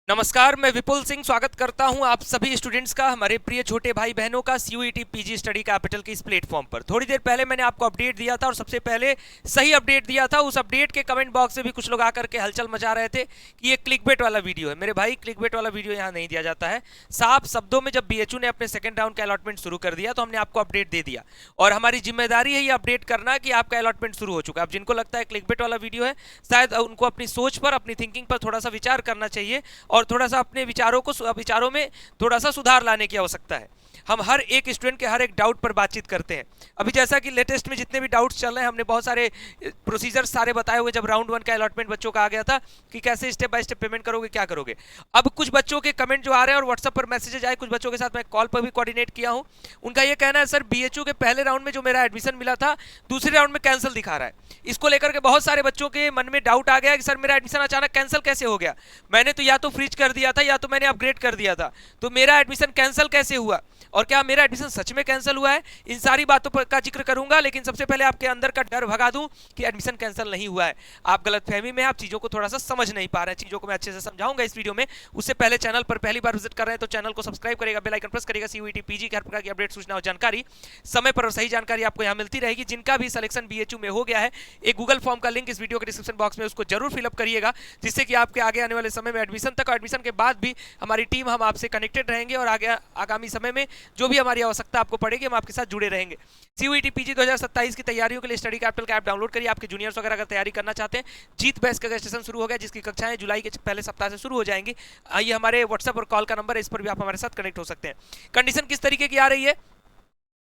नमस्कार, मैं विपुल सिंह स्वागत करता हूं आप सभी स्टूडेंट्स का, हमारे प्रिय छोटे भाई बहनों का सीयूईटी पीजी स्टडी कैपिटल के इस प्लेटफॉर्म पर। थोड़ी देर पहले मैंने आपको अपडेट दिया था और सबसे पहले सही अपडेट दिया था। उस अपडेट के कमेंट बॉक्स में भी कुछ लोग आकर के हलचल मचा रहे थे कि ये क्लिकबेट वाला वीडियो है। मेरे भाई, क्लिकबेट वाला वीडियो यहाँ नहीं दिया जाता है। साफ शब्दों में जब बीएचयू ने अपने सेकंड राउंड का अलॉटमेंट शुरू कर दिया तो हमने आपको अपडेट दे दिया और हमारी जिम्मेदारी है ये अपडेट करना कि आपका अलॉटमेंट शुरू हो चुका है। अब जिनको लगता है क्लिकबेट वाला वीडियो है, शायद उनको अपनी सोच पर, अपनी थिंकिंग पर थोड़ा सा विचार करना चाहिए और थोड़ा सा अपने विचारों में थोड़ा सा सुधार लाने की आवश्यकता है। हम हर एक स्टूडेंट के हर एक डाउट पर बातचीत करते हैं। अभी जैसा कि लेटेस्ट में जितने भी डाउट्स चल रहे हैं, हमने बहुत सारे प्रोसीजर्स सारे बताए हुए। जब राउंड 1 का अलॉटमेंट बच्चों का आ गया था कि कैसे स्टेप बाय स्टेप पेमेंट करोगे, क्या करोगे। अब कुछ बच्चों के कमेंट जो आ रहे हैं और व्हाट्सएप पर मैसेजेज आए, कुछ बच्चों के साथ मैं कॉल पर भी कोऑर्डिनेट किया हूं। उनका ये कहना है, सर बीएचयू के पहले राउंड में जो मेरा एडमिशन मिला था, दूसरे राउंड में कैंसिल दिखा रहा है। इसको लेकर के बहुत सारे बच्चों के मन में डाउट आ गया कि सर मेरा एडमिशन अचानक कैंसिल कैसे हो गया। मैंने तो या तो फ्रीज कर दिया था या तो मैंने अपग्रेड कर दिया था, तो मेरा एडमिशन कैंसिल कैसे हुआ और क्या मेरा एडमिशन सच में कैंसिल हुआ है। इन सारी बातों पर का जिक्र करूंगा, लेकिन सबसे पहले आपके अंदर का डर भगा दूं कि एडमिशन कैंसिल नहीं हुआ है। आप गलतफहमी में, आप चीजों को थोड़ा सा समझ नहीं पा रहे हैं। चीजों को मैं अच्छे से समझाऊंगा इस वीडियो में। उससे पहले चैनल पर पहली बार विजिट कर रहे हैं तो चैनल को सब्सक्राइब करेगा, बेल आइकन प्रेस करेगा। सीयूईटी पीजी के हर प्रकार की अपडेट, सूचना और जानकारी समय पर और सही जानकारी आपको यहां मिलती रहेगी। जिनका भी सिलेक्शन बीएचयू में हो गया है, एक गूगल फॉर्म का लिंक इस वीडियो के डिस्क्रिप्शन बॉक्स में, उसको जरूर फिलअप करिएगा, जिससे कि आपके आगे आने वाले समय में एडमिशन तक और एडमिशन के बाद भी हमारी टीम, हम आपसे कनेक्टेड रहेंगे और आगे आगामी समय में जो भी हमारी आवश्यकता आपको पड़ेगी, हम आपके साथ जुड़े रहेंगे। सीयूईटी पीजी 2027 की तैयारियों के लिए स्टडी कैपिटल का ऐप डाउनलोड करिए। आपके जूनियर्स वगैरह अगर तैयारी करना चाहते हैं, जीत बैच का रजिस्ट्रेशन शुरू हो गया, जिसकी कक्षाएं जुलाई के पहले सप्ताह से शुरू हो जाएंगी। ये हमारे व्हाट्सएप और कॉल का नंबर है, इस पर भी आप हमारे साथ कनेक्ट हो सकते हैं। कंडीशन किस तरीके की आ रही है,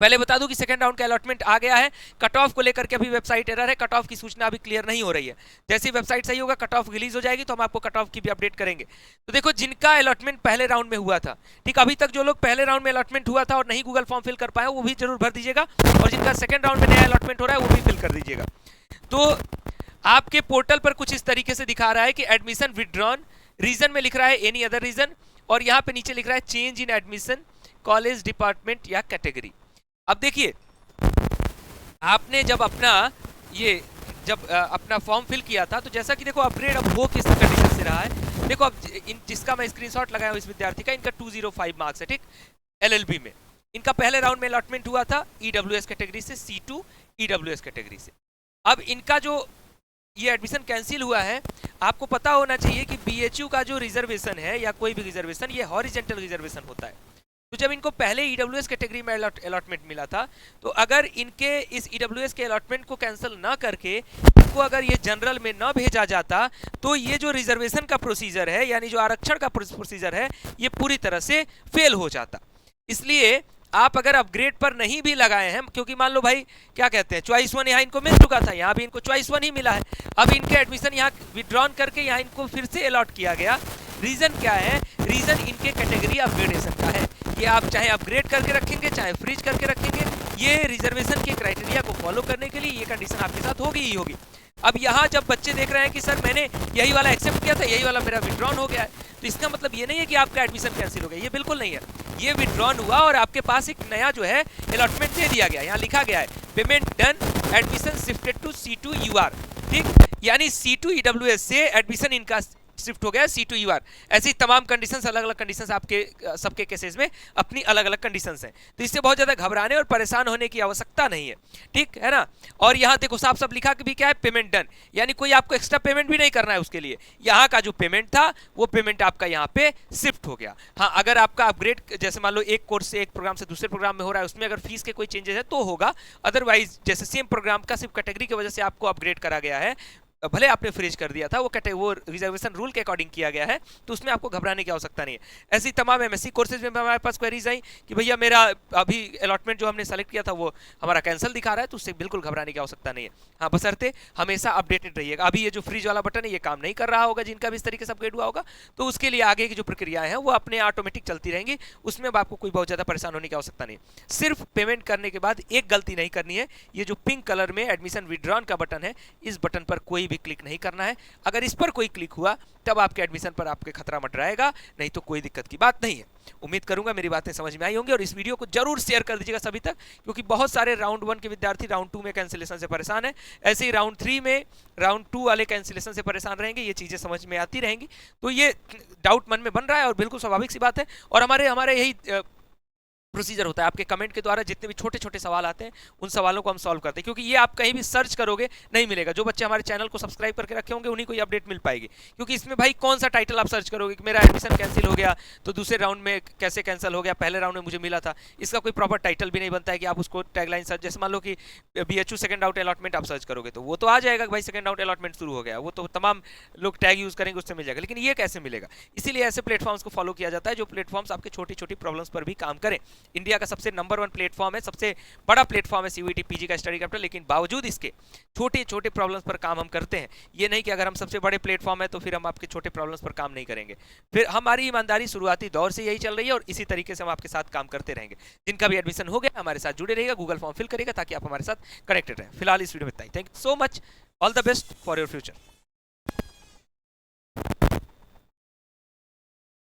पहले बता दूं कि सेकंड राउंड का अलॉटमेंट आ गया है। कट ऑफ को लेकर के अभी वेबसाइट एरर है, कट ऑफ की सूचना अभी क्लियर नहीं हो रही है। जैसे ही वेबसाइट सही होगा, कट ऑफ रिलीज हो जाएगी तो हम आपको कट ऑफ की भी अपडेट करेंगे। तो देखो, जिनका अलॉटमेंट पहले राउंड में हुआ था, ठीक, अभी तक जो लोग पहले राउंड में अलॉटमेंट हुआ था और नहीं गूगल फॉर्म फिल कर पाए, वो भी जरूर भर दीजिएगा, और जिनका सेकंड राउंड में नया अलॉटमेंट हो रहा है वो भी फिल कर दीजिएगा। तो आपके पोर्टल पर कुछ इस तरीके से दिखा रहा है कि एडमिशन विथड्रॉन, रीजन में लिख रहा है एनी अदर रीजन, और यहाँ पे नीचे लिख रहा है change in admission, college, department या कैटेगरी। अब देखिए, आपने जब अपना फॉर्म फिल किया था, तो जैसा कि देखो अपग्रेड अब हो किस कंडीशन से रहा है। देखो अब जिसका मैं स्क्रीनशॉट लगाया हूं इस विद्यार्थी का, इनका 205 मार्क्स है, ठीक, एलएलबी में। इनका पहले राउंड में अलॉटमेंट हुआ था ईडब्ल्यूएस कैटेगरी से, C2 ईडब्ल्यूएस कैटेगरी से। अब इनका जो ये एडमिशन कैंसिल हुआ है, आपको पता होना चाहिए कि बीएचयू का जो रिजर्वेशन है या कोई भी रिजर्वेशन, ये हॉरिजेंटल रिजर्वेशन होता है। तो जब इनको पहले ईडब्ल्यूएस कैटेगरी में अलॉटमेंट मिला था, तो अगर इनके इस ईडब्ल्यूएस के अलॉटमेंट को कैंसिल ना करके इनको अगर ये जनरल में ना भेजा जाता, तो ये जो रिजर्वेशन का प्रोसीजर है, यानी जो आरक्षण का प्रोसीजर है, ये पूरी तरह से फेल हो जाता। इसलिए आप अगर अपग्रेड पर नहीं भी लगाए हैं, क्योंकि मान लो भाई क्या कहते हैं, चॉइस 1 यहाँ इनको मिल चुका था, यहाँ भी इनको चॉइस 1 ही मिला है। अब इनके एडमिशन यहाँ विड्रॉन करके यहाँ इनको फिर से अलॉट किया गया। रीजन क्या है, रीजन इनके कैटेगरी अपग्रेडेशन का है। ये आप चाहे अपग्रेड करके रखेंगे, चाहे फ्रीज करके रखेंगे, ये रिजर्वेशन के क्राइटेरिया को फॉलो करने के लिए ये कंडीशन आपके साथ होगी ही होगी। अब यहाँ जब बच्चे देख रहे हैं कि सर मैंने यही वाला एक्सेप्ट किया था, यही वाला मेरा विड्रॉन हो गया है, तो इसका मतलब ये नहीं है कि आपका एडमिशन कैंसिल हो गया, ये बिल्कुल नहीं है। ये विड्रॉन हुआ और आपके पास एक नया जो है अलॉटमेंट दे दिया गया। यहाँ लिखा गया है payment done, admission shifted to C2 UR, ठीक, यानी C2 ईडब्ल्यूएस से एडमिशन इनका शिफ्ट हो गया C2 UR। ऐसी तमाम कंडीशंस, अलग अलग कंडीशंस आपके सबके केसेस में अपनी अलग अलग कंडीशंस हैं, तो इससे बहुत ज्यादा घबराने और परेशान होने की आवश्यकता नहीं है, ठीक है ना। और यहाँ देखो साफ साफ लिखा भी क्या है, पेमेंट डन, यानी कोई आपको एक्स्ट्रा पेमेंट भी नहीं करना है उसके लिए। यहाँ का जो पेमेंट था वो पेमेंट आपका यहाँ पे शिफ्ट हो गया। हाँ, अगर आपका अपग्रेड, जैसे मान लो एक कोर्स से एक प्रोग्राम से दूसरे प्रोग्राम में हो रहा है, उसमें अगर फीस के कोई चेंजेस है तो होगा, अदरवाइज जैसे सेम प्रोग्राम का सिर्फ कैटेगरी की वजह से आपको अपग्रेड करा गया है, भले आपने फ्रीज कर दिया था, वो रिजर्वेशन रूल के अकॉर्डिंग किया गया है, तो उसमें आपको घबराने की आवश्यकता नहीं है। ऐसी तमाम एमएससी कोर्सेज में हमारे पास क्वेरीज आई कि भैया मेरा अभी अलॉटमेंट जो हमने सेलेक्ट किया था वो हमारा कैंसिल दिखा रहा है, तो उससे बिल्कुल घबराने की आवश्यकता नहीं है। हाँ, बशर्ते हमेशा अपडेटेड रहिएगा। अभी ये जो फ्रीज वाला बटन है ये काम नहीं कर रहा होगा, जिनका भी इस तरीके से अपग्रेड हुआ होगा, तो उसके लिए आगे की जो प्रक्रियाएं हैं वो अपने ऑटोमेटिक चलती रहेंगी, उसमें अब आपको कोई बहुत ज्यादा परेशान होने की आवश्यकता नहीं। सिर्फ पेमेंट करने के बाद एक गलती नहीं करनी है, ये जो पिंक कलर में एडमिशन विड्रॉन का बटन है, इस बटन पर कोई भी क्लिक नहीं करना है। अगर इस पर कोई क्लिक हुआ तब आपके एडमिशन पर आपके खतरा मंडराएगा, नहीं तो कोई दिक्कत की बात नहीं है। उम्मीद करूंगा मेरी बातें समझ में आई होंगी और इस वीडियो को जरूर शेयर कर दीजिएगा सभी तक, क्योंकि बहुत सारे राउंड 1 के विद्यार्थी राउंड 2 में कैंसिलेशन से परेशान है, ऐसे ही राउंड 3 में राउंड 2 वाले कैंसिलेशन से परेशान रहेंगे। ये चीजें समझ में आती रहेंगी, तो ये डाउट मन में बन रहा है और बिल्कुल स्वाभाविक सी बात है। और हमारे यही प्रोसीजर होता है, आपके कमेंट के द्वारा जितने भी छोटे छोटे सवाल आते हैं उन सवालों को हम सॉल्व करते हैं, क्योंकि ये आप कहीं भी सर्च करोगे नहीं मिलेगा। जो बच्चे हमारे चैनल को सब्सक्राइब करके रखे होंगे उन्हीं को ये अपडेट मिल पाएगी, क्योंकि इसमें भाई कौन सा टाइटल आप सर्च करोगे कि मेरा एडमिशन कैंसिल हो गया तो दूसरे राउंड में कैसे कैंसिल हो गया, पहले राउंड में मुझे मिला था, इसका कोई प्रॉपर टाइटल भी नहीं बनता है कि आप उसको टैगलाइन सर्च, जैसे मान लो कि BHU सेकंड आउट अलॉटमेंट आप सर्च करोगे तो वो तो आ जाएगा भाई सेकंड आउट अलॉटमेंट शुरू हो गया, वो तो तमाम लोग टैग यूज करेंगे उससे मिल जाएगा, लेकिन ये कैसे मिलेगा? इसीलिए ऐसे प्लेटफॉर्म्स को फॉलो किया जाता है जो प्लेटफॉर्म्स आपके छोटी छोटी प्रॉब्लम्स पर भी काम करें। इंडिया का सबसे नंबर 1 प्लेटफॉर्म है, सबसे बड़ा प्लेटफॉर्म है CUET PG का स्टडी कैपिटल, लेकिन बावजूद इसके छोटे छोटे प्रॉब्लम्स पर काम हम करते हैं। ये नहीं कि अगर हम सबसे बड़े प्लेटफॉर्म है तो फिर हम आपके छोटे प्रॉब्लम्स पर काम नहीं करेंगे। फिर हमारी ईमानदारी शुरुआती दौर से यही चल रही है और इसी तरीके से हम आपके साथ काम करते रहेंगे। जिनका भी एडमिशन हो गया हमारे साथ जुड़े रहिएगा, गूगल फॉर्म फिल करिएगा ताकि आप हमारे साथ कनेक्टेड रहें। फिलहाल इस वीडियो में इतना ही। Thank you so much, all the best for your future.